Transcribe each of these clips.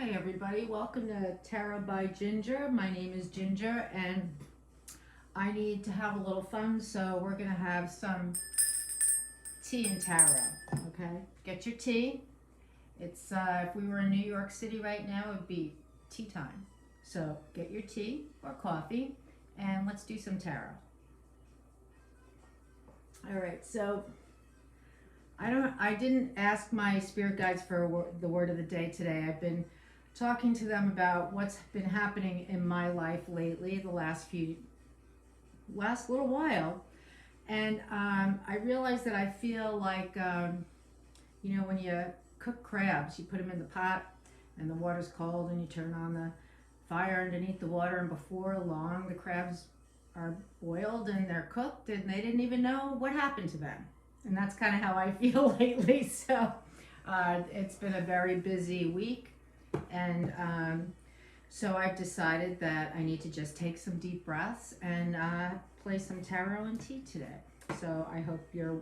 Hi everybody, welcome to Tarot by Ginger. My name is Ginger and I need to have a little fun, so we're going to have some tea and tarot, okay? Get your tea. It's, if we were in New York City right now, it would be tea time. So get your tea or coffee and let's do some tarot. All right, so I didn't ask my spirit guides for the word of the day today. I've been talking to them about what's been happening in my life lately, the last little while, and I realized that I feel like you know, when you cook crabs, you put them in the pot, and the water's cold, and you turn on the fire underneath the water, and before long, the crabs are boiled and they're cooked, and they didn't even know what happened to them. And that's kind of how I feel lately. So it's been a very busy week. And so I've decided that I need to just take some deep breaths and play some tarot and tea today. So I hope you're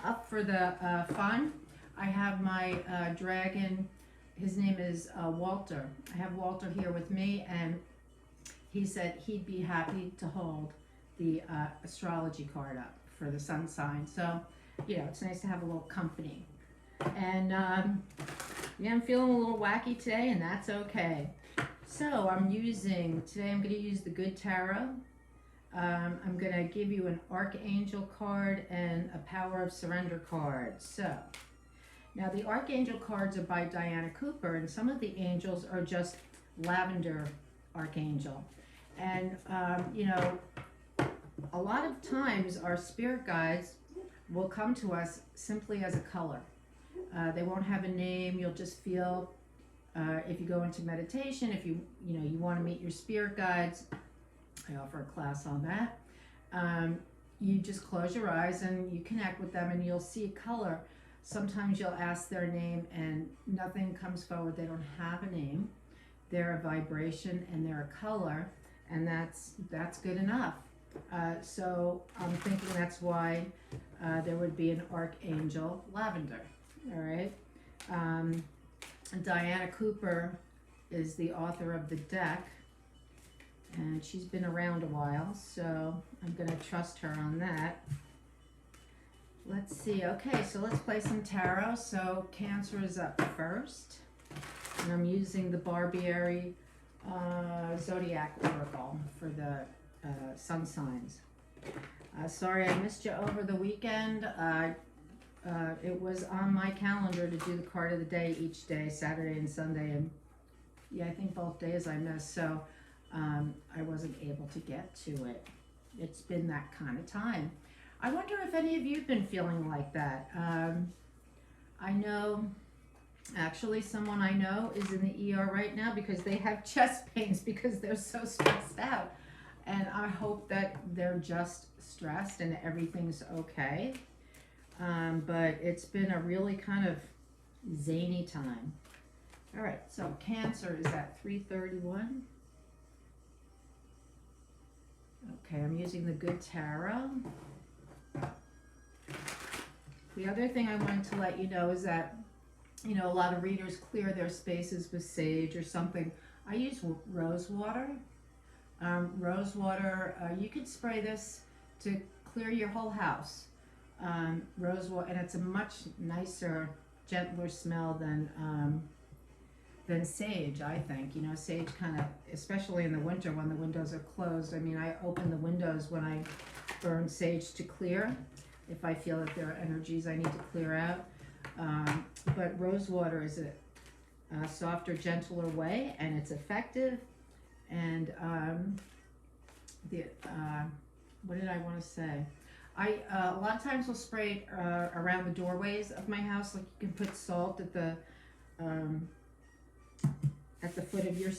up for the fun. I have my dragon. His name is Walter. I have Walter here with me, and he said he'd be happy to hold the astrology card up for the sun sign. So, you know, it's nice to have a little company. And yeah, I'm feeling a little wacky today, and that's okay. So today I'm going to use the Good Tarot. I'm going to give you an Archangel card and a Power of Surrender card. So, now the Archangel cards are by Diana Cooper, and some of the angels are just lavender Archangel. And, you know, a lot of times our spirit guides will come to us simply as a color. They won't have a name. You'll just feel, if you go into meditation, if you want to meet your spirit guides, I offer a class on that. You just close your eyes and you connect with them, and you'll see a color. Sometimes you'll ask their name and nothing comes forward. They don't have a name. They're a vibration and they're a color, and that's good enough. So I'm thinking that's why there would be an Archangel lavender. All right. Diana Cooper is the author of the deck, and she's been around a while, so I'm going to trust her on that. Let's see. Okay, so let's play some tarot. So Cancer is up first, and I'm using the Barbieri Zodiac Oracle for the sun signs. Sorry I missed you over the weekend. It was on my calendar to do the card of the day each day, Saturday and Sunday, and yeah, I think both days I missed, so I wasn't able to get to it. It's been that kind of time. I wonder if any of you have been feeling like that. I know, actually someone I know is in the ER right now because they have chest pains because they're so stressed out. And I hope that they're just stressed and everything's okay. But it's been a really kind of zany time. All right, so Cancer is at 331. Okay, I'm using the Good Tarot. The other thing I wanted to let you know is that, you know, a lot of readers clear their spaces with sage or something. I use rose water. Rose water, you could spray this to clear your whole house. Rose water, and it's a much nicer, gentler smell than sage, I think. You know, sage kind of, especially in the winter when the windows are closed. I mean, I open the windows when I burn sage to clear, if I feel that there are energies I need to clear out. But rose water is a softer, gentler way, and it's effective. And what did I want to say? I a lot of times will spray it around the doorways of my house. Like, you can put salt at the foot of your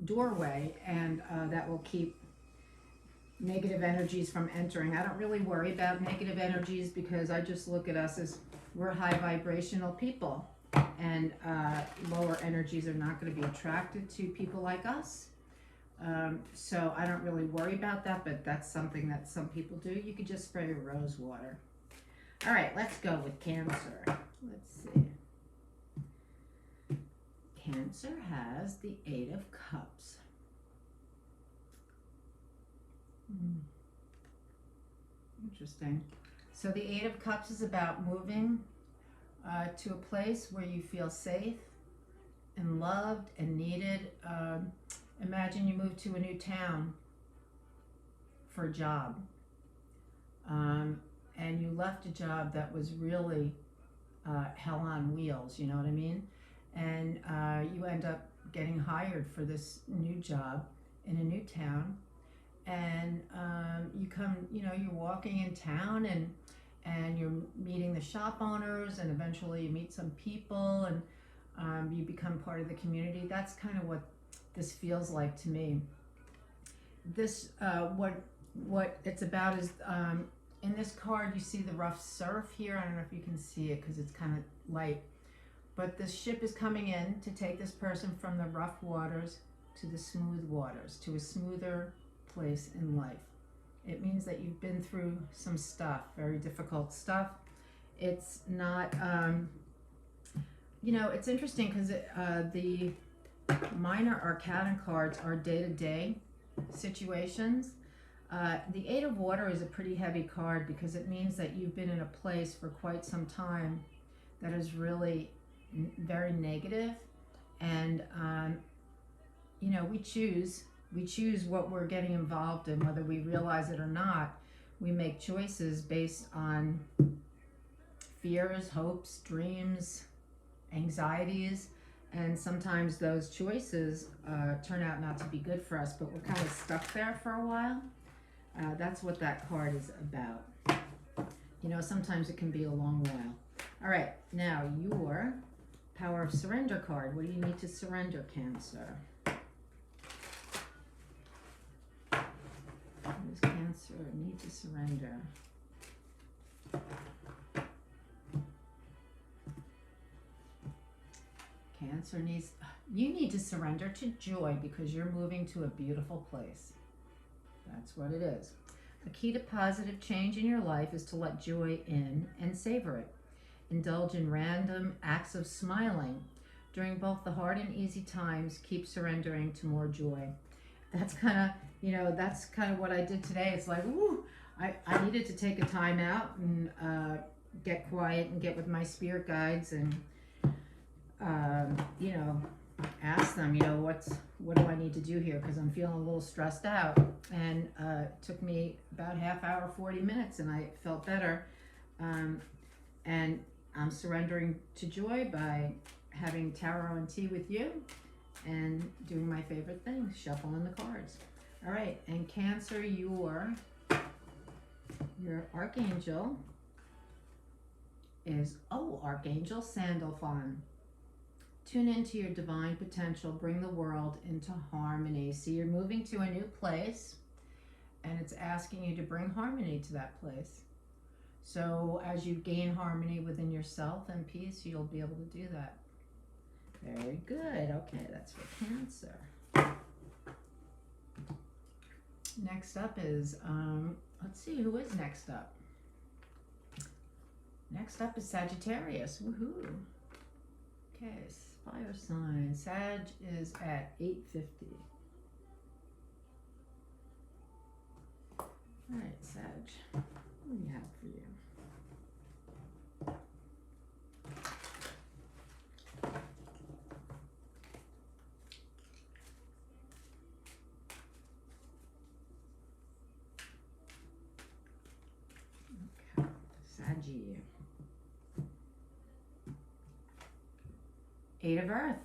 doorway, and that will keep negative energies from entering. I don't really worry about negative energies because I just look at us as we're high vibrational people, and lower energies are not going to be attracted to people like us. So I don't really worry about that, but that's something that some people do. You could just spray rose water. All right, let's go with Cancer. Let's see. Cancer has the Eight of Cups. Interesting. So the Eight of Cups is about moving to a place where you feel safe and loved and needed. Imagine you move to a new town for a job, and you left a job that was really hell on wheels, you know what I mean? And you end up getting hired for this new job in a new town, and you come, you know, you're walking in town, and you're meeting the shop owners, and eventually you meet some people, and you become part of the community. That's kind of what this feels like to me. This what it's about is in this card you see the rough surf here. I don't know if you can see it because it's kind of light, but this ship is coming in to take this person from the rough waters to the smooth waters, to a smoother place in life. It means that you've been through some stuff, very difficult stuff. It's not, you know, it's interesting because the minor arcana cards are day-to-day situations. The Eight of Water is a pretty heavy card because it means that you've been in a place for quite some time that is really very negative, and you know, we choose what we're getting involved in, whether we realize it or not. We make choices based on fears, hopes, dreams, anxieties, and sometimes those choices turn out not to be good for us, but we're kind of stuck there for a while. That's what that card is about. You know, sometimes it can be a long while. All right, now your Power of Surrender card. What do you need to surrender, Cancer? What does Cancer need to surrender? Cancer needs, you need to surrender to joy because you're moving to a beautiful place. That's what it is. The key to positive change in your life is to let joy in and savor it. Indulge in random acts of smiling. During both the hard and easy times, keep surrendering to more joy. That's kind of, you know, that's kind of what I did today. It's like, woo, I needed to take a time out and get quiet and get with my spirit guides and, you know, ask them, you know, what do I need to do here? Because I'm feeling a little stressed out. And it took me about half hour, 40 minutes, and I felt better. And I'm surrendering to joy by having tarot and tea with you and doing my favorite thing, shuffling the cards. All right, and Cancer, your archangel is, Archangel Sandalphon. Tune into your divine potential, bring the world into harmony. So you're moving to a new place, and it's asking you to bring harmony to that place. So as you gain harmony within yourself and peace, you'll be able to do that. Very good. Okay, that's for Cancer. Next up is, let's see, who is next up? Next up is Sagittarius. Woohoo. Okay, fire sign. Sag is at 8:50. All right, Sag, what do we have for you? Okay, Saggy. Eight of Earth.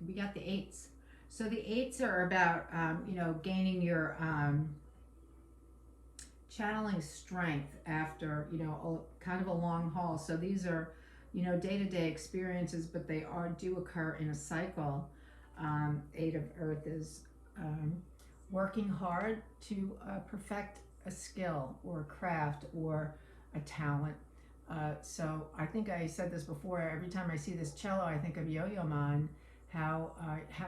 We got the eights. So the eights are about, you know, gaining your, channeling strength after, you know, kind of a long haul. So these are, you know, day-to-day experiences, but they do occur in a cycle. Eight of Earth is working hard to perfect a skill or a craft or a talent. So I think I said this before, every time I see this cello, I think of Yo-Yo Man, how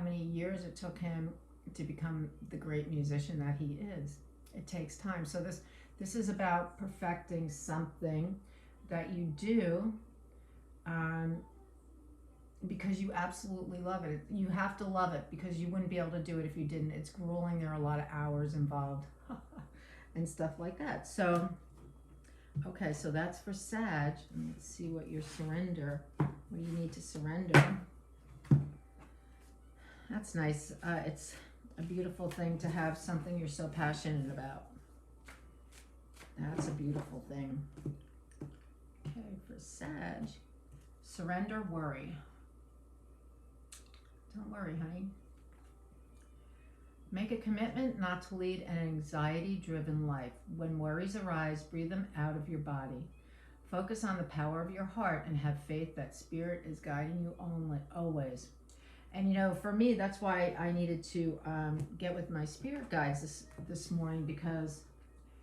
many years it took him to become the great musician that he is. It takes time. So this is about perfecting something that you do because because you absolutely love it. You have to love it because you wouldn't be able to do it if you didn't. It's grueling. There are a lot of hours involved and stuff like that. So, okay, so that's for Sag. Let's see what your surrender, what you need to surrender. That's nice. It's a beautiful thing to have something you're so passionate about. That's a beautiful thing. Okay, for Sag, surrender worry. Don't worry, honey. Make a commitment not to lead an anxiety-driven life. When worries arise, breathe them out of your body. Focus on the power of your heart and have faith that Spirit is guiding you always. And you know, for me, that's why I needed to get with my spirit guides this morning, because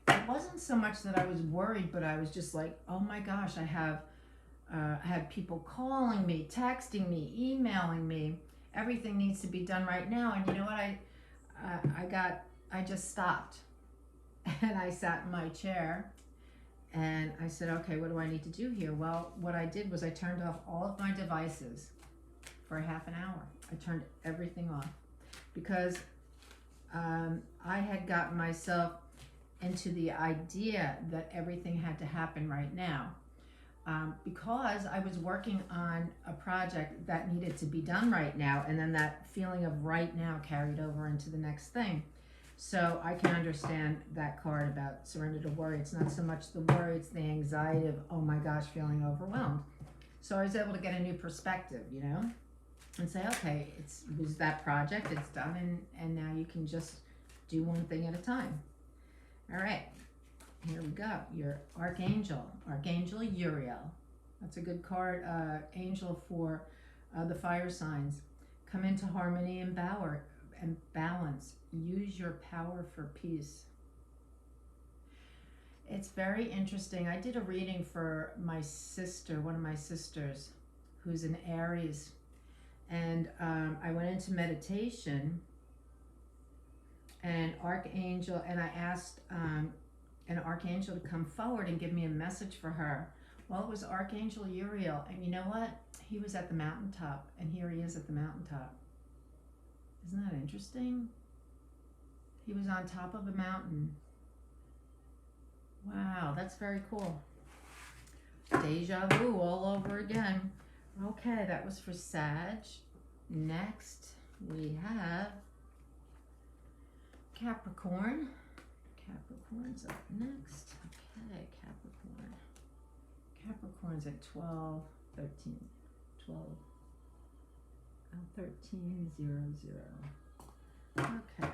it wasn't so much that I was worried, but I was just like, oh my gosh, I had people calling me, texting me, emailing me. Everything needs to be done right now. And you know what? I just stopped and I sat in my chair and I said, okay, what do I need to do here? Well, what I did was I turned off all of my devices for half an hour. I turned everything off because I had gotten myself into the idea that everything had to happen right now. Because I was working on a project that needed to be done right now, and then that feeling of right now carried over into the next thing. So I can understand that card about surrender to worry. It's not so much the worry, it's the anxiety of, oh my gosh, feeling overwhelmed. So I was able to get a new perspective, you know, and say, okay, it was that project, it's done, and now you can just do one thing at a time. All right. Here we go. Your Archangel Uriel. That's a good card. Angel for the fire signs. Come into harmony and balance. Use your power for peace. It's very interesting. I did a reading for my sister, one of my sisters, who's an Aries, and I went into meditation. And Archangel, and I asked an Archangel to come forward and give me a message for her. Well, it was Archangel Uriel, and you know what? He was at the mountaintop, and here he is at the mountaintop. Isn't that interesting? He was on top of a mountain. Wow, that's very cool. Deja vu all over again. Okay, that was for Sag. Next, we have Capricorn. Capricorn's up next. Okay, Capricorn. Capricorn's at 12, 13, 12, 13, 0, 0. Okay.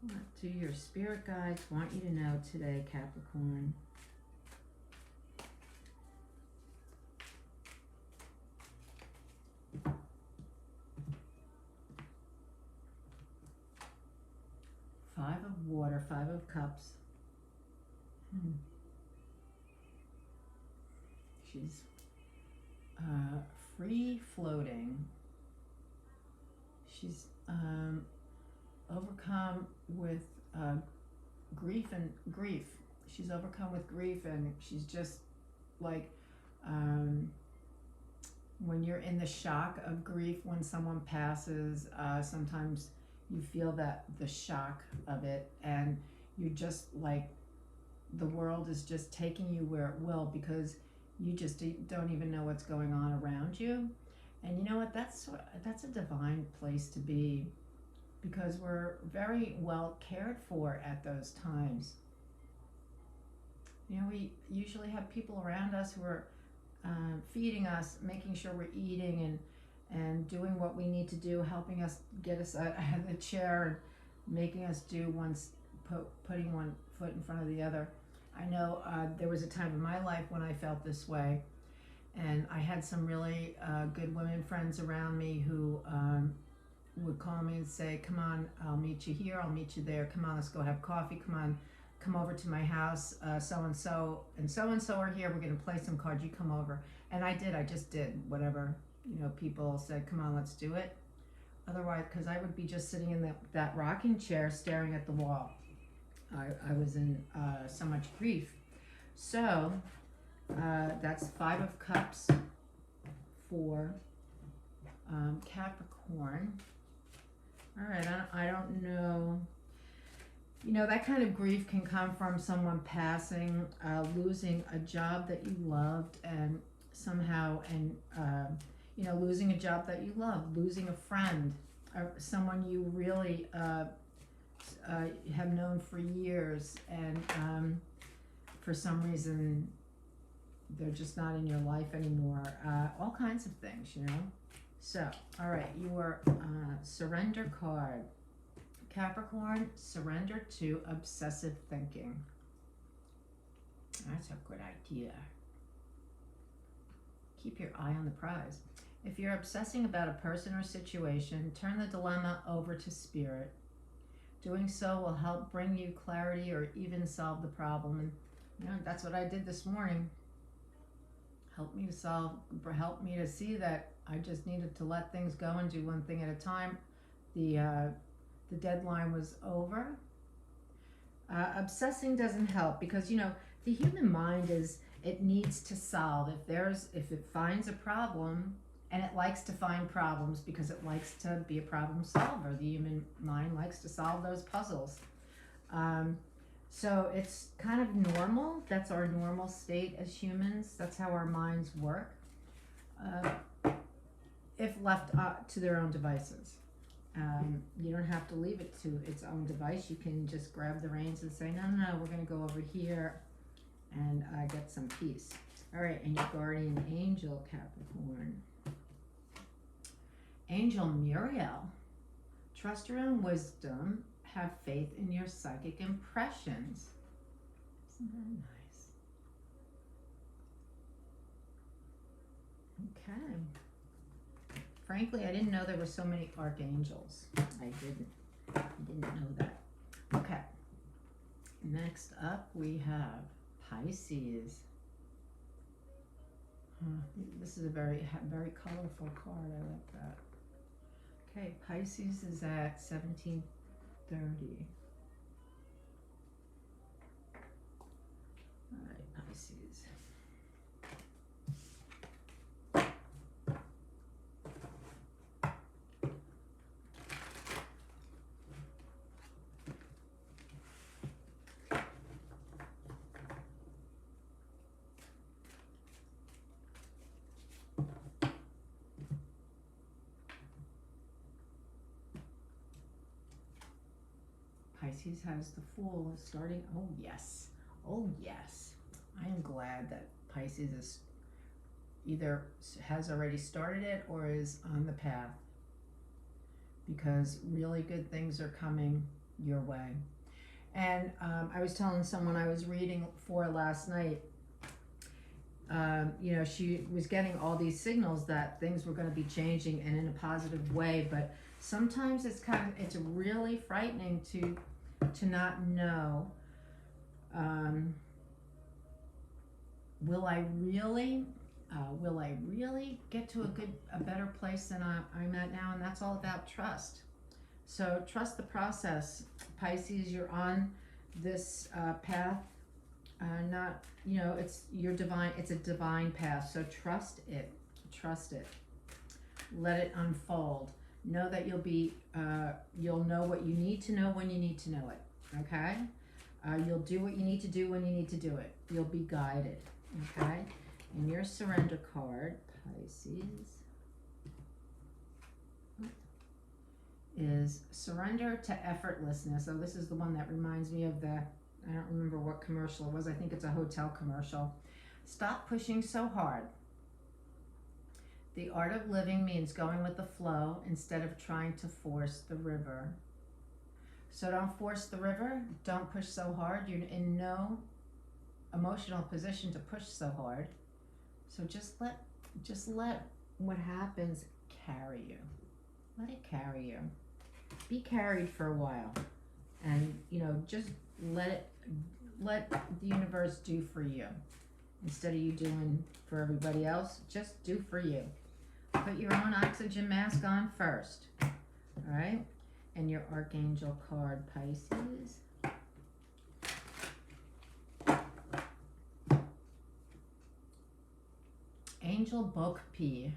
What do your spirit guides want you to know today, Capricorn? Five of water, 5 of cups. She's free floating. She's overcome with grief. She's overcome with grief, and she's just like when you're in the shock of grief when someone passes, sometimes you feel that the shock of it, and you're just like the world is just taking you where it will, because you just don't even know what's going on around you. And you know what? That's a divine place to be, because we're very well cared for at those times. You know, we usually have people around us who are feeding us, making sure we're eating, and doing what we need to do, helping us get us out of the chair, and making us do putting one foot in front of the other. I know there was a time in my life when I felt this way, and I had some really good women friends around me who would call me and say, come on, I'll meet you here, I'll meet you there, come on, let's go have coffee, come over to my house, so-and-so are here, we're going to play some cards, you come over. And I just did whatever, you know, people said, come on, let's do it. Otherwise, because I would be just sitting in that rocking chair staring at the wall. I was in so much grief. So that's Five of Cups for Capricorn. All right, I don't know. You know, that kind of grief can come from someone passing, losing a job that you loved, and somehow, and you know, losing a job that you love, losing a friend, or someone you really have known for years, and for some reason they're just not in your life anymore. All kinds of things, you know. So, all right, your surrender card. Capricorn, surrender to obsessive thinking. That's a good idea. Keep your eye on the prize. If you're obsessing about a person or situation, turn the dilemma over to spirit. Doing so will help bring you clarity or even solve the problem. And you know, that's what I did this morning. Helped me to see that I just needed to let things go and do one thing at a time. The deadline was over. Obsessing doesn't help because, you know, the human mind it needs to solve. If it finds a problem, and it likes to find problems because it likes to be a problem solver. The human mind likes to solve those puzzles. So it's kind of normal. That's our normal state as humans. That's how our minds work. If left to their own devices. You don't have to leave it to its own device. You can just grab the reins and say, no, we're going to go over here and get some peace. All right, and your guardian angel, Capricorn. Angel Muriel. Trust your own wisdom. Have faith in your psychic impressions. Isn't that nice? Okay. Frankly, I didn't know there were so many archangels. I didn't know that. Okay. Next up, we have Pisces. This is a very colorful card. I like that. Okay, Pisces is at 1730. All right, Pisces. Pisces has the Fool starting. Oh yes, I am glad that Pisces is either has already started it or is on the path, because really good things are coming your way. And I was telling someone I was reading for last night, you know, she was getting all these signals that things were going to be changing and in a positive way, but sometimes it's really frightening to not know, will I really get to a better place than I'm at now? And that's all about trust. So trust the process. Pisces, you're on this path, not, you know, it's a divine path. So trust it. Let it unfold. Know that you'll know what you need to know when you need to know it, okay? You'll do what you need to do when you need to do it. You'll be guided, okay? And your surrender card, Pisces, is surrender to effortlessness. So this is the one that reminds me of I don't remember what commercial it was. I think it's a hotel commercial. Stop pushing so hard. The art of living means going with the flow instead of trying to force the river. So don't force the river. Don't push so hard. You're in no emotional position to push so hard. So just let what happens carry you. Let it carry you. Be carried for a while, and you know, just let the universe do for you instead of you doing for everybody else. Just do for you. Put your own oxygen mask on first, all right? And your Archangel card, Pisces, Angel Book P.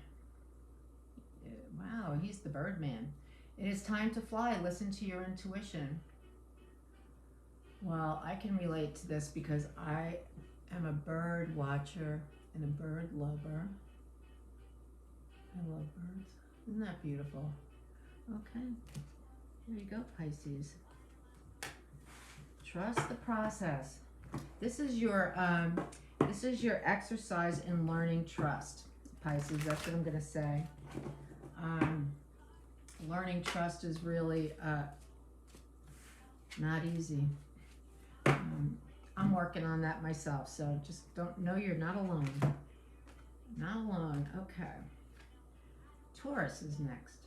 Wow, he's the Birdman. It is time to fly. Listen to your intuition. Well, I can relate to this because I am a bird watcher and a bird lover. I love birds. Isn't that beautiful? Okay. There you go, Pisces. Trust the process. This is your exercise in learning trust, Pisces. That's what I'm going to say. Learning trust is really not easy. I'm working on that myself, so just don't know you're not alone. Not alone. Okay. Taurus is next.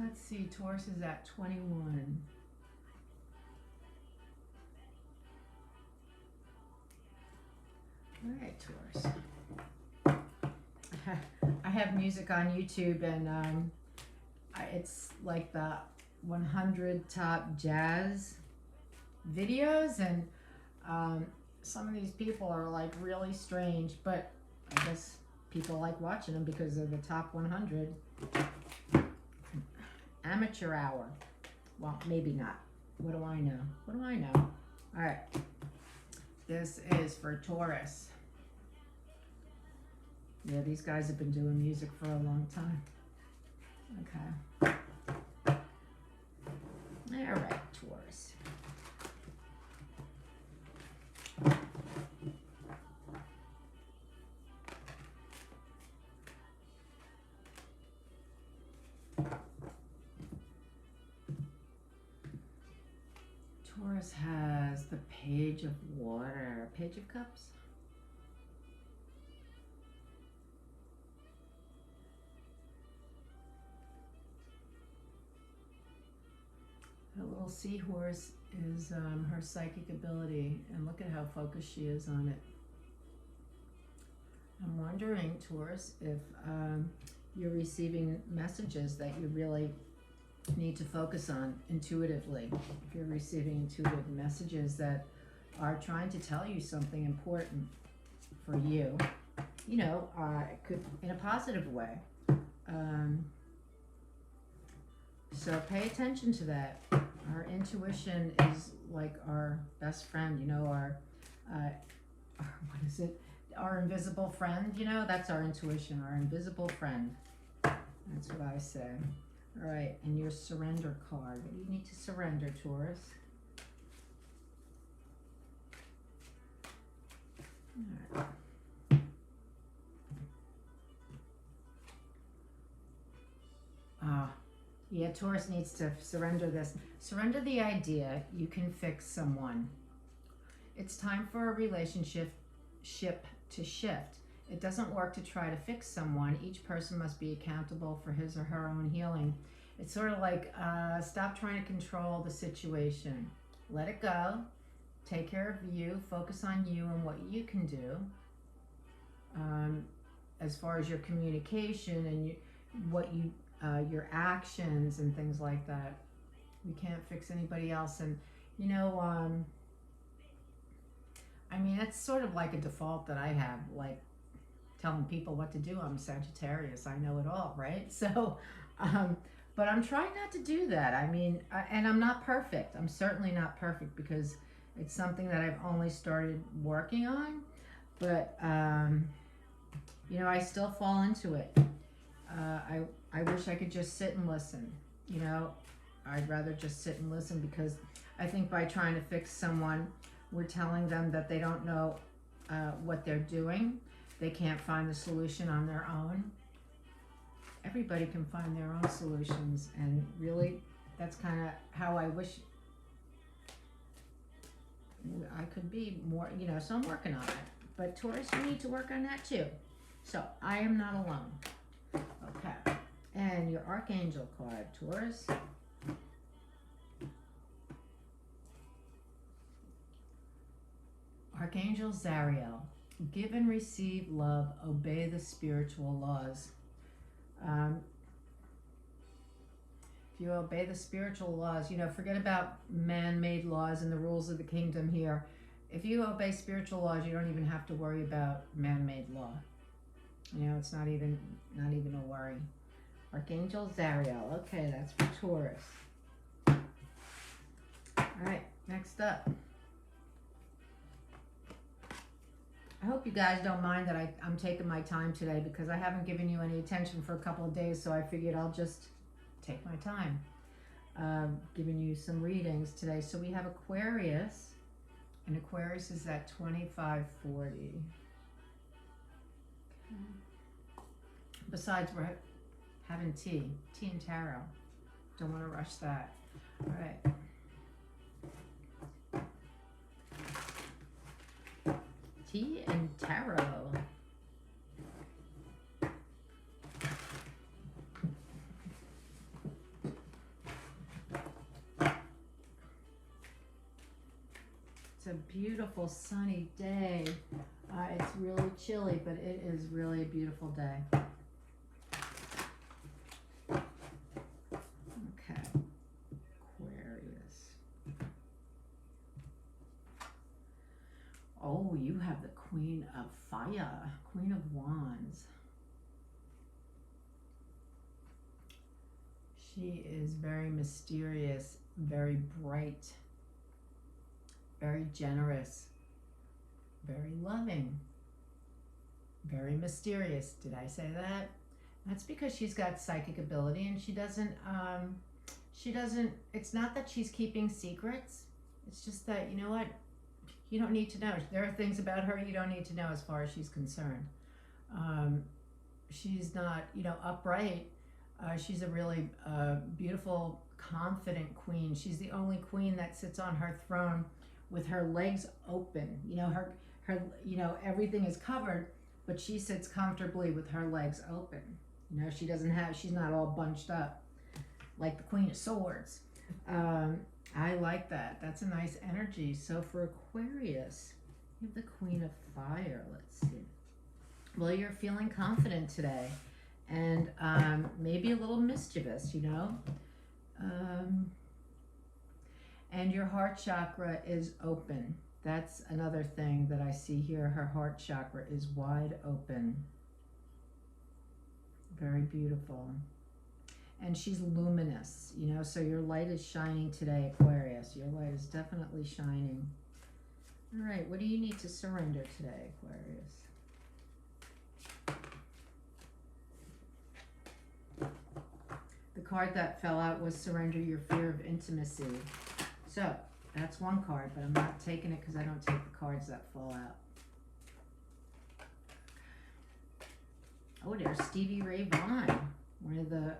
Let's see, Taurus is at 21. All right, Taurus. I have music on YouTube, and it's like the 100 top jazz videos, and some of these people are like really strange, but I guess people like watching them because they're the top 100. Amateur hour. Well, maybe not. What do I know? What do I know? All right. This is for Taurus. Yeah, these guys have been doing music for a long time. Okay. All right, Taurus. Taurus has the Page of Water, Page of Cups. That little seahorse is her psychic ability, and look at how focused she is on it. I'm wondering, Taurus, if you're receiving messages that you really need to focus on intuitively. If you're receiving intuitive messages that are trying to tell you something important for you, you know, it could in a positive way. So pay attention to that. Our intuition is like our best friend, you know, our what is it? Our invisible friend, you know, that's our intuition, our invisible friend. That's what I say. All right, and your surrender card. What do you need to surrender, Taurus? All right. Yeah, Taurus needs to surrender this. Surrender the idea you can fix someone. It's time for a relationship to shift. It doesn't work to try to fix someone. Each person must be accountable for his or her own healing. It's sort of like stop trying to control the situation. Let it go. Take care of you. Focus on you and what you can do. As far as your communication and your actions and things like that. We can't fix anybody else. And, you know, I mean, it's sort of like a default that I have, like telling people what to do. I'm a Sagittarius. I know it all, right? So, but I'm trying not to do that. I mean, and I'm not perfect. I'm certainly not perfect because it's something that I've only started working on. But, you know, I still fall into it. I wish I could just sit and listen. You know, I'd rather just sit and listen because I think by trying to fix someone, we're telling them that they don't know what they're doing. They can't find the solution on their own. Everybody can find their own solutions, and really, that's kind of how I wish I could be more, you know, so I'm working on it. But Taurus, you need to work on that too. So I am not alone. Okay. And your Archangel card, Taurus. Archangel Zariel. Give and receive love. Obey the spiritual laws. If you obey the spiritual laws, you know, forget about man-made laws and the rules of the kingdom here. If you obey spiritual laws, you don't even have to worry about man-made law. You know, it's not even a worry. Archangel Zariel. Okay, that's for Taurus. All right, next up. I hope you guys don't mind that I'm taking my time today because I haven't given you any attention for a couple of days, so I figured I'll just take my time giving you some readings today. So we have Aquarius, and Aquarius is at 2540. Okay. Besides, we're having tea and tarot. Don't want to rush that. All right. Tea and tarot. It's a beautiful sunny day. It's really chilly, but it is really a beautiful day. Okay, Aquarius. Oh, you have the Queen of Fire, Queen of Wands. She is very mysterious, very bright, very generous, very loving, very mysterious. Did I say that? That's because she's got psychic ability, and she doesn't, it's not that she's keeping secrets. It's just that, you know what? You don't need to know. There are things about her you don't need to know as far as she's concerned. She's not, you know, upright. She's a really beautiful, confident queen. She's the only queen that sits on her throne with her legs open. You know, her, you know, everything is covered, but she sits comfortably with her legs open. You know, she's not all bunched up like the Queen of Swords. I like that. That's a nice energy. So for Aquarius, you have the Queen of Fire. Let's see. Well, you're feeling confident today, and maybe a little mischievous, you know. And your heart chakra is open. That's another thing that I see here. Her heart chakra is wide open. Very beautiful. And she's luminous, you know, so your light is shining today, Aquarius. Your light is definitely shining. All right, what do you need to surrender today, Aquarius? The card that fell out was Surrender Your Fear of Intimacy. So, that's one card, but I'm not taking it because I don't take the cards that fall out. Oh, there's Stevie Ray Vaughan. One of the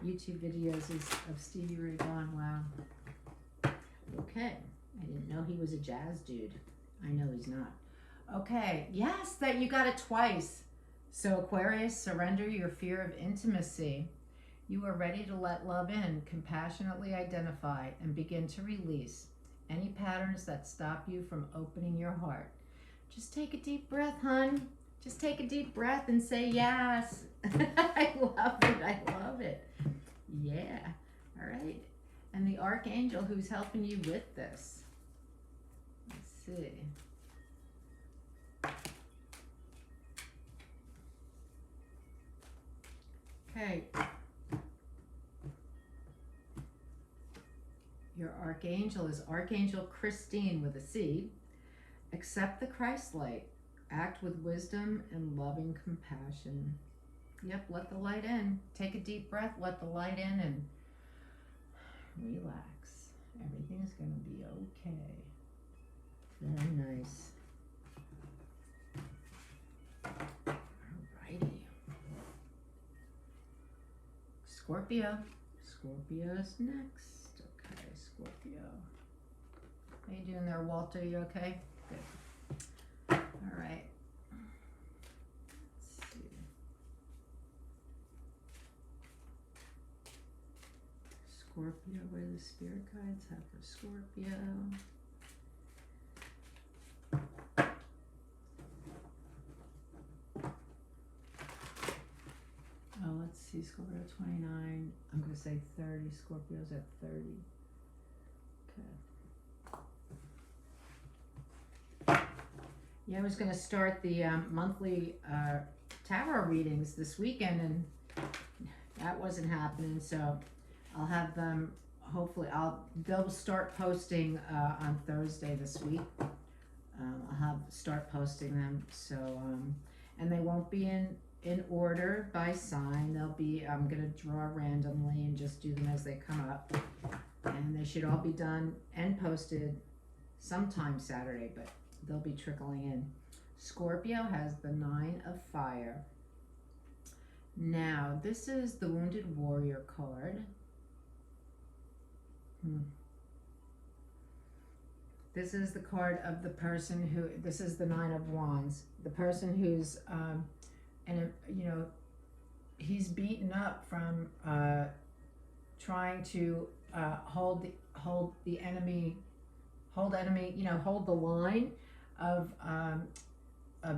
YouTube videos is of Stevie Ray Vaughan. Wow. Okay. I didn't know he was a jazz dude. I know he's not. Okay. Yes, that you got it twice. So Aquarius, surrender your fear of intimacy. You are ready to let love in, compassionately identify, and begin to release any patterns that stop you from opening your heart. Just take a deep breath, hon. Just take a deep breath and say yes. I love it. I love it. Yeah. All right. And the Archangel who's helping you with this. Let's see. Okay. Your Archangel is Archangel Christine with a C. Accept the Christ light. Act with wisdom and loving compassion. Yep, let the light in. Take a deep breath, let the light in, and relax. Everything's going to be okay. Very nice. Alrighty. Scorpio. Scorpio's next. Okay, Scorpio. How you doing there, Walter? You okay? Good. All right. Let's see. Scorpio, what do the spirit guides have for Scorpio? Oh, let's see, Scorpio 29. I'm going to say 30. Scorpio's at 30. Okay. Yeah, I was going to start the monthly tarot readings this weekend, and that wasn't happening. So I'll have them. Hopefully, they'll start posting on Thursday this week. I'll start posting them. So and they won't be in order by sign. They'll be. I'm gonna draw randomly and just do them as they come up, and they should all be done and posted sometime Saturday, but they'll be trickling in. Scorpio has the 9 of Fire. Now, this is the Wounded Warrior card. This is the card of the person who, this is the 9 of Wands. The person who's, he's beaten up from trying to hold the enemy, hold the line of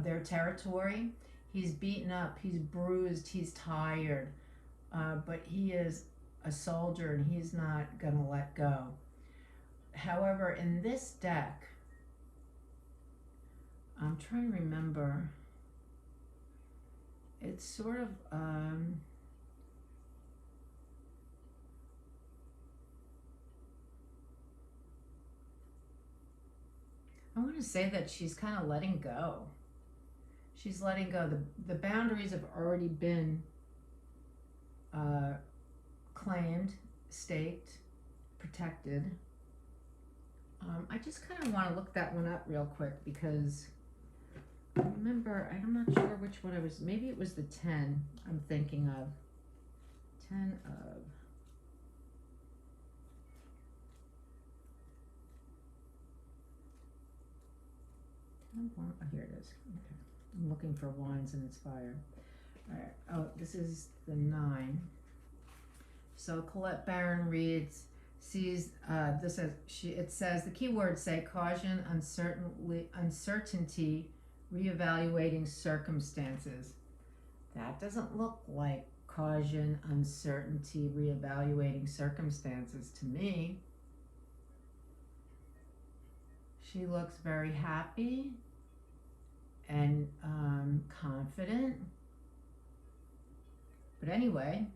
their territory. He's beaten up, he's bruised, he's tired, but he is a soldier and he's not gonna let go. However, in this deck, I'm trying to remember, it's sort of I want to say that she's kind of letting go. She's letting go. The boundaries have already been claimed, staked, protected. I just kind of want to look that one up real quick because I remember, I'm not sure which one maybe it was the 10 I'm thinking of. 10 of... Oh, here it is. Okay. I'm looking for Wands and Inspire. All right. Oh, this is the 9. So Colette Barron reads, sees this as it says the key words say caution, uncertainty, reevaluating circumstances. That doesn't look like caution, uncertainty, reevaluating circumstances to me. She looks very happy and confident. But anyway,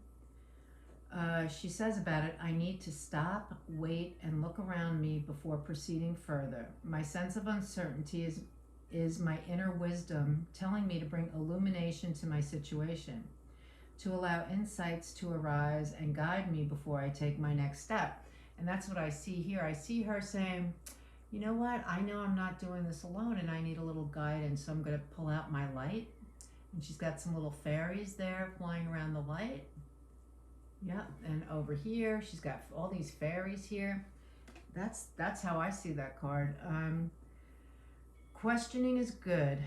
she says about it, I need to stop, wait, and look around me before proceeding further. My sense of uncertainty is my inner wisdom telling me to bring illumination to my situation, to allow insights to arise and guide me before I take my next step. And that's what I see here. I see her saying, you know what, I know I'm not doing this alone and I need a little guidance, so I'm going to pull out my light. And she's got some little fairies there flying around the light. Yep, and over here, she's got all these fairies here. That's how I see that card. Questioning is good.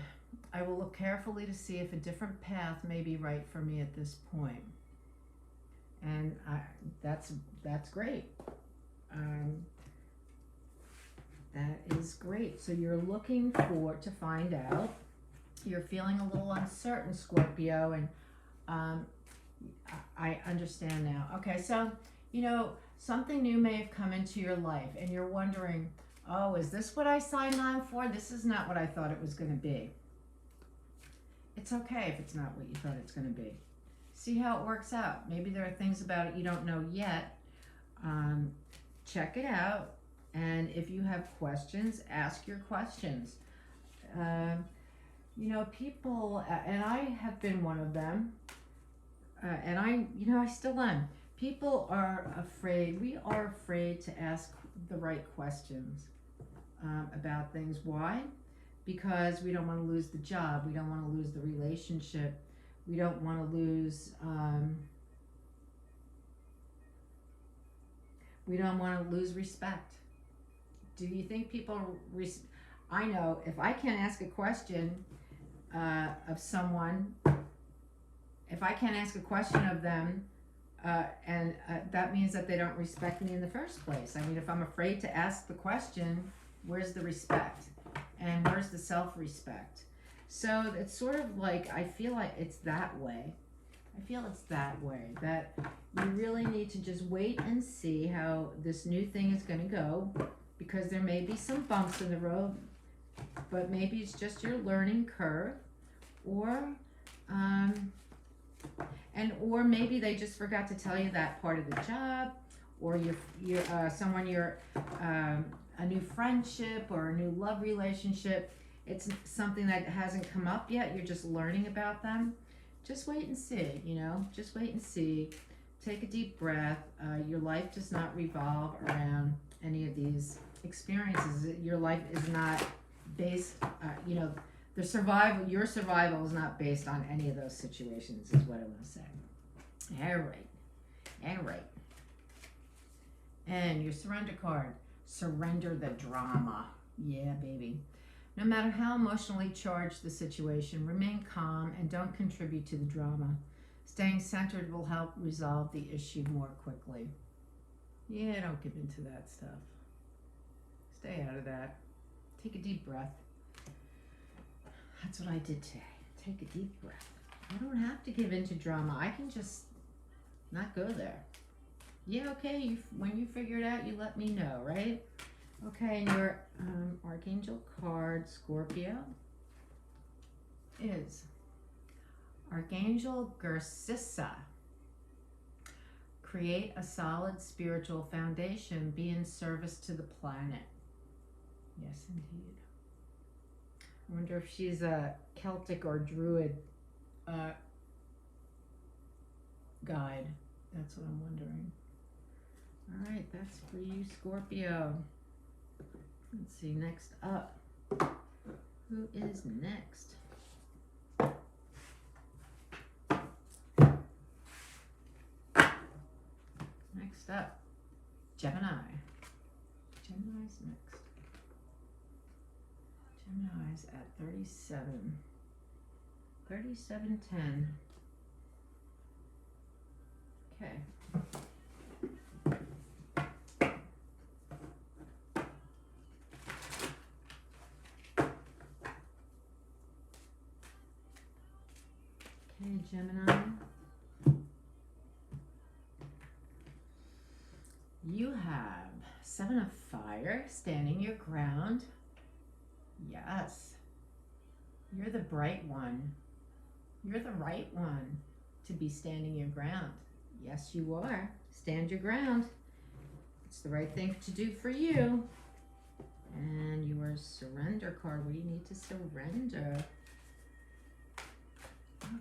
I will look carefully to see if a different path may be right for me at this point. And that's great. That is great. So you're looking to find out. You're feeling a little uncertain, Scorpio, and I understand now. Okay, so, something new may have come into your life and you're wondering, oh, is this what I signed on for? This is not what I thought it was going to be. It's okay if it's not what you thought it's going to be. See how it works out. Maybe there are things about it you don't know yet. Check it out. And if you have questions, ask your questions. People, and I have been one of them, and I still am. People are afraid, we are afraid to ask the right questions about things. Why? Because we don't want to lose the job, we don't want to lose the relationship, we don't want to lose, respect. Do you think people, I know if I can't ask a question of someone, if I can't ask a question of them, and that means that they don't respect me in the first place. I mean, if I'm afraid to ask the question, where's the respect? And where's the self-respect? So it's sort of like, I feel like it's that way. I feel it's that way, that you really need to just wait and see how this new thing is going to go, because there may be some bumps in the road, but maybe it's just your learning curve, or or maybe they just forgot to tell you that part of the job, or a new friendship or a new love relationship. It's something that hasn't come up yet. You're just learning about them. Just wait and see, just wait and see. Take a deep breath. Your life does not revolve around any of these experiences. Your life is not based, your survival is not based on any of those situations, is what I want to say. All right. And your surrender card. Surrender the drama. Yeah, baby. No matter how emotionally charged the situation, remain calm and don't contribute to the drama. Staying centered will help resolve the issue more quickly. Yeah, don't give in to that stuff. Stay out of that. Take a deep breath. That's what I did today. Take a deep breath. I don't have to give in to drama. I can just not go there. Yeah, okay, when you figure it out, you let me know, right? Okay, and your Archangel card, Scorpio, is Archangel Garcissa. Create a solid spiritual foundation. Be in service to the planet. Yes, indeed. I wonder if she's a Celtic or Druid guide. That's what I'm wondering. All right, that's for you, Scorpio. Let's see, next up. Who is next? Next up, Gemini. Gemini's next. Gemini's at 37. 3710. Okay. Okay, Gemini. You have 7 of Fire, standing your ground. Yes. You're the bright one. You're the right one to be standing your ground. Yes, you are. Stand your ground. It's the right thing to do for you. And your surrender card. What do you need to surrender? Okay.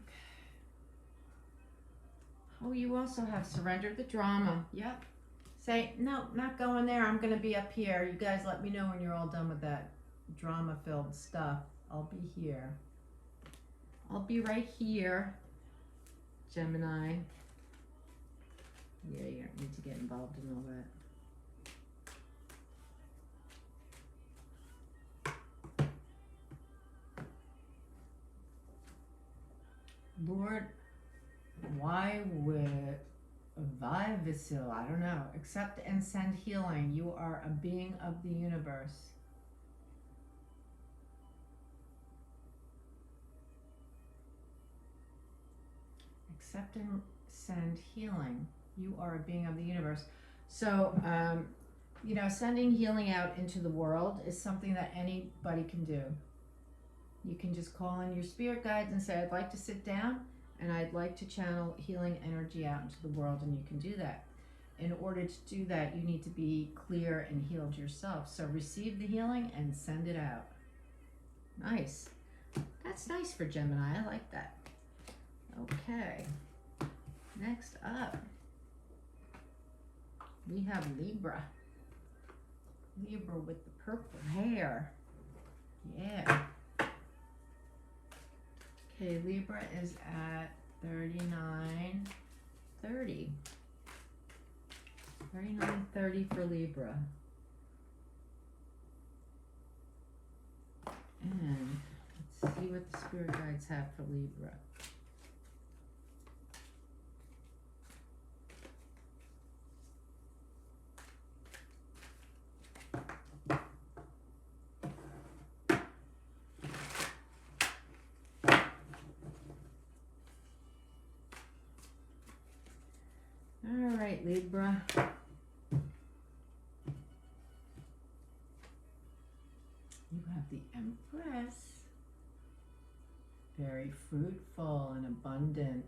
Oh, you also have surrender the drama. Yep. Say, no, not going there. I'm going to be up here. You guys let me know when you're all done with that drama-filled stuff. I'll be here. I'll be right here, Gemini. Yeah, you don't need to get involved in all that. Lord, why would Vivasil, I don't know, accept and send healing. You are a being of the universe. Accept and send healing. You are a being of the universe. So, sending healing out into the world is something that anybody can do. You can just call in your spirit guides and say, I'd like to sit down and I'd like to channel healing energy out into the world, and you can do that. In order to do that, you need to be clear and healed yourself. So receive the healing and send it out. Nice. That's nice for Gemini. I like that. Okay. Next up, we have Libra. Libra with the purple hair. Yeah. Okay, Libra is at 39:30. 39:30 for Libra. And let's see what the spirit guides have for Libra. All right, Libra. You have the Empress. Very fruitful and abundant.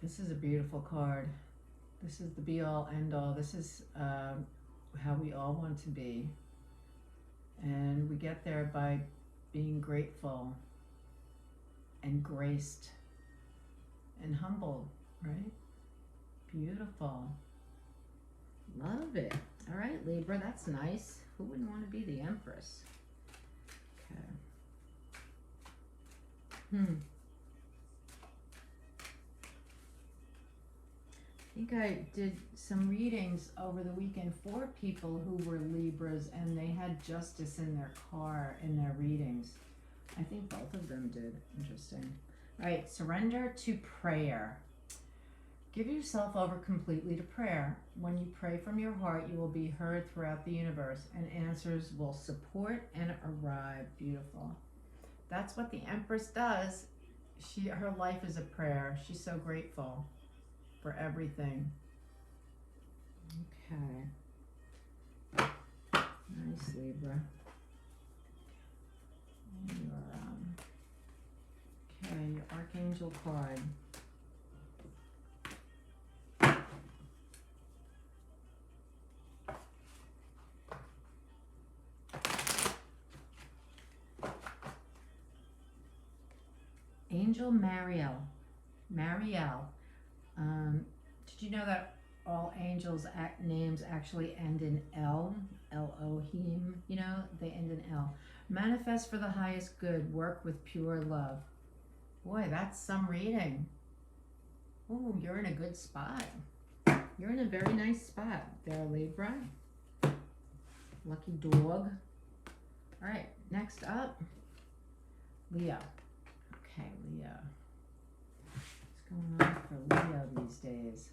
This is a beautiful card. This is the be-all, end-all. This is how we all want to be. And we get there by being grateful and graced and humbled, right? Beautiful. Love it. All right, Libra, that's nice. Who wouldn't want to be the Empress? Okay. I think I did some readings over the weekend for people who were Libras and they had justice in their car in their readings. I think both of them did. Interesting. All right, surrender to prayer. Give yourself over completely to prayer. When you pray from your heart, you will be heard throughout the universe and answers will support and arrive. Beautiful. That's what the Empress does. Her life is a prayer. She's so grateful for everything. Okay. Nice, Libra. And your Archangel card. Angel Mariel. Did you know that all angels' names actually end in L? Elohim, you know, they end in L. Manifest for the highest good, work with pure love. Boy, that's some reading. Ooh, you're in a good spot. You're in a very nice spot there, Libra. Lucky dog. All right, next up, Leo. Okay, Leo. What's going on for Leo these days?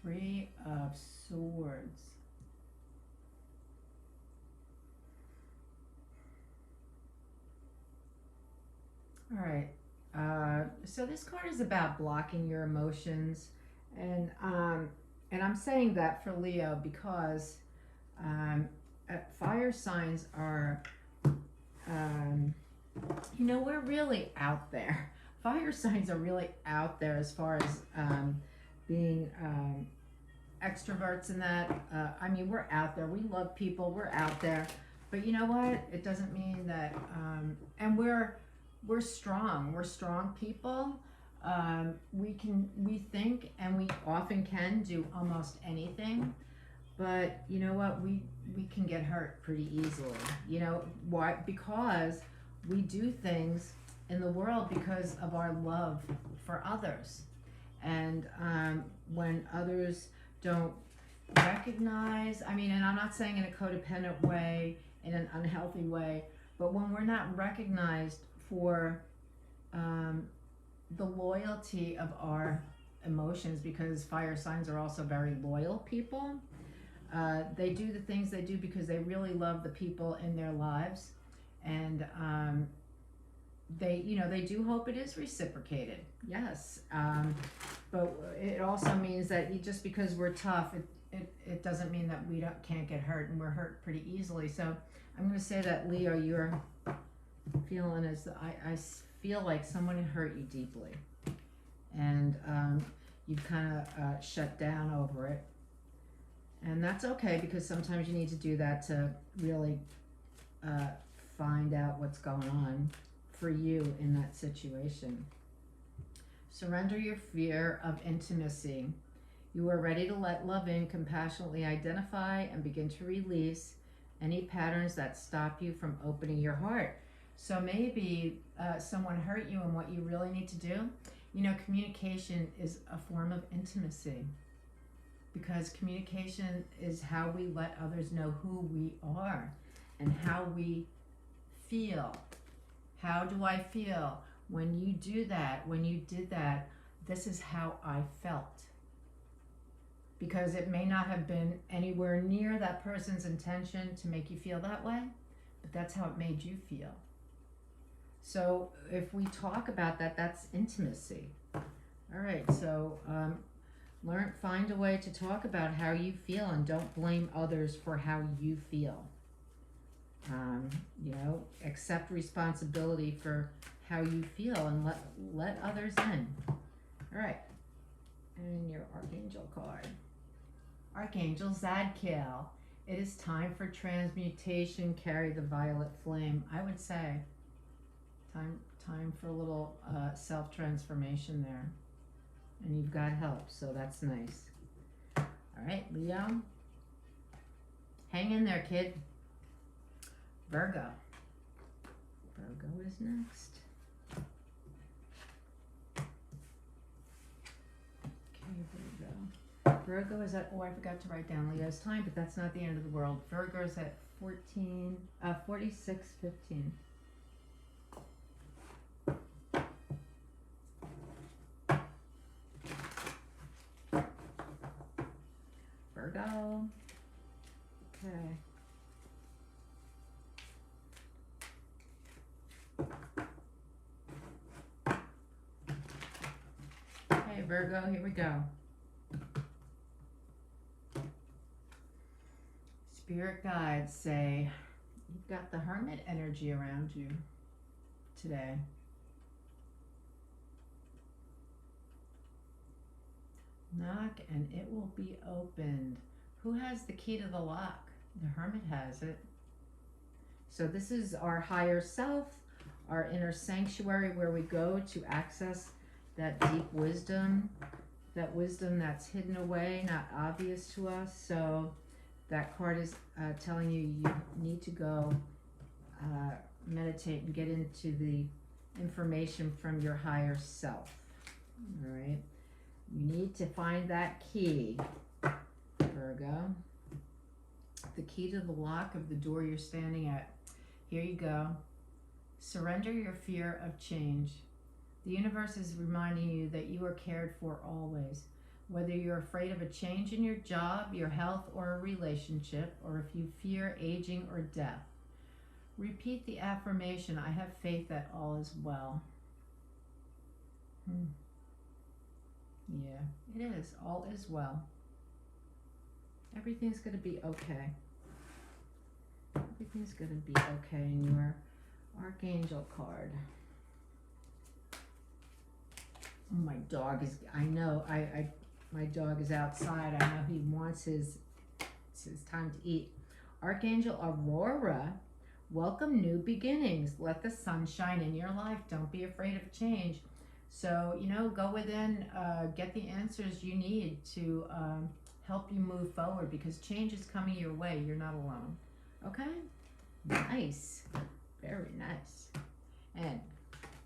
Three of Swords. All right. So this card is about blocking your emotions, and I'm saying that for Leo because fire signs are, you know, we're really out there. Fire signs are really out there as far as being extroverts and that. I mean, we're out there. We love people. We're out there. But you know what? It doesn't mean that, and we're strong. We're strong people. We think and we often can do almost anything. But you know what? We can get hurt pretty easily. You know why? Because we do things in the world because of our love for others. And when others don't recognize, I mean, and I'm not saying in a codependent way, in an unhealthy way, but when we're not recognized for the loyalty of our emotions, because fire signs are also very loyal people. They do the things they do because they really love the people in their lives, and they do hope it is reciprocated. Yes, but it also means that just because we're tough, it doesn't mean that we can't get hurt, and we're hurt pretty easily. So I'm going to say that, Leo, you're feeling as I feel like someone hurt you deeply, and you've kind of shut down over it. And that's okay, because sometimes you need to do that to really find out what's going on for you in that situation. Surrender your fear of intimacy. You are ready to let love in, compassionately identify and begin to release any patterns that stop you from opening your heart. So maybe someone hurt you, and what you really need to do, you know, communication is a form of intimacy. Because communication is how we let others know who we are. and how we feel. How do I feel? When you do that, when you did that, this is how I felt. Because it may not have been anywhere near that person's intention to make you feel that way, but that's how it made you feel. So if we talk about that, that's intimacy. All right, so find a way to talk about how you feel and don't blame others for how you feel. You know, accept responsibility for how you feel and let others in. All right, and your Archangel card. Archangel Zadkiel. It is time for transmutation. Carry the violet flame. I would say time for a little self-transformation there. And you've got help, so that's nice. All right, Leo. Hang in there, kid. Virgo. Virgo is next. Okay, Virgo. Virgo is at, oh, I forgot to write down Leo's time, but that's not the end of the world. Virgo is at 46:15. Virgo. Okay. Okay, Virgo, here we go. Spirit guides say you've got the Hermit energy around you today. Knock and it will be opened. Who has the key to the lock? The Hermit has it. So this is our higher self, our inner sanctuary where we go to access that deep wisdom, that wisdom that's hidden away, not obvious to us. So that card is telling you you need to go meditate and get into the information from your higher self. All right. You need to find that key, Virgo. The key to the lock of the door you're standing at. Here you go. Surrender your fear of change. The universe is reminding you that you are cared for always. Whether you're afraid of a change in your job, your health, or a relationship, or if you fear aging or death. Repeat the affirmation, I have faith that all is well. Yeah, it is. All is well. Everything's going to be okay. Everything's going to be okay in your Archangel card. My dog is, I know, my dog is outside. I know he wants it's his time to eat. Archangel Aurora, welcome new beginnings. Let the sun shine in your life. Don't be afraid of change. So, you know, go within, get the answers you need to help you move forward because change is coming your way. You're not alone. Okay? Nice. Very nice. And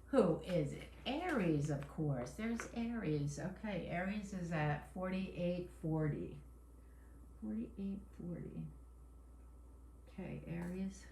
who is it? Aries, of course. There's Aries. Okay, Aries is at 4840. 4840. Okay, Aries.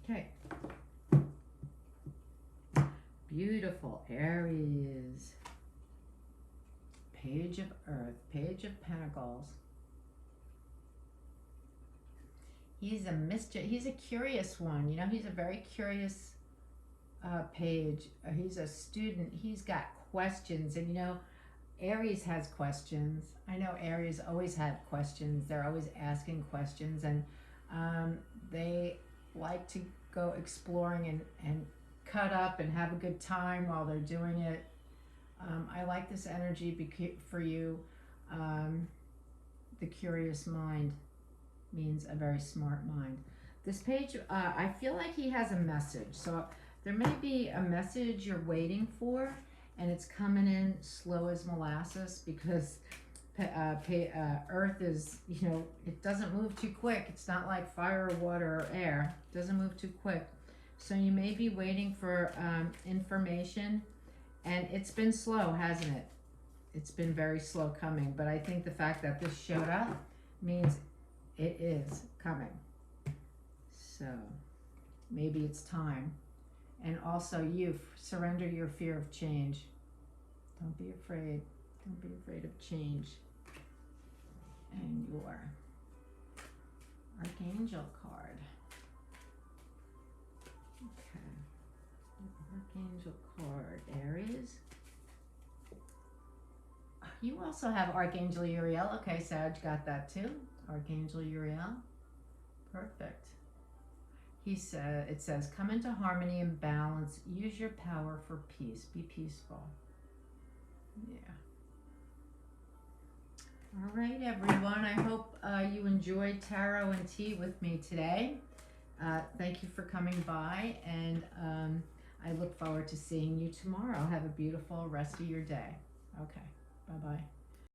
Okay. Beautiful Aries. Page of Earth, Page of Pentacles. He's he's a curious one. You know, he's a very curious page. He's a student. He's got questions. And you know, Aries has questions. I know Aries always have questions. They're always asking questions. And they like to go exploring and cut up and have a good time while they're doing it. I like this energy for you. The curious mind means a very smart mind. This page, I feel like he has a message. So there may be a message you're waiting for, and it's coming in slow as molasses because Earth is, you know, it doesn't move too quick. It's not like fire, water, or air. It doesn't move too quick. So you may be waiting for information, and it's been slow, hasn't it? It's been very slow coming, but I think the fact that this showed up means it is coming. So maybe it's time. And also you, surrender your fear of change. Don't be afraid. Don't be afraid of change. And your Archangel card. Okay. Archangel card, Aries. You also have Archangel Uriel. Okay, Sag got that too. Archangel Uriel. Perfect. He said, it says, come into harmony and balance. Use your power for peace. Be peaceful. Yeah. All right, everyone. I hope you enjoyed tarot and tea with me today. Thank you for coming by, and I look forward to seeing you tomorrow. Have a beautiful rest of your day. Okay. Bye-bye.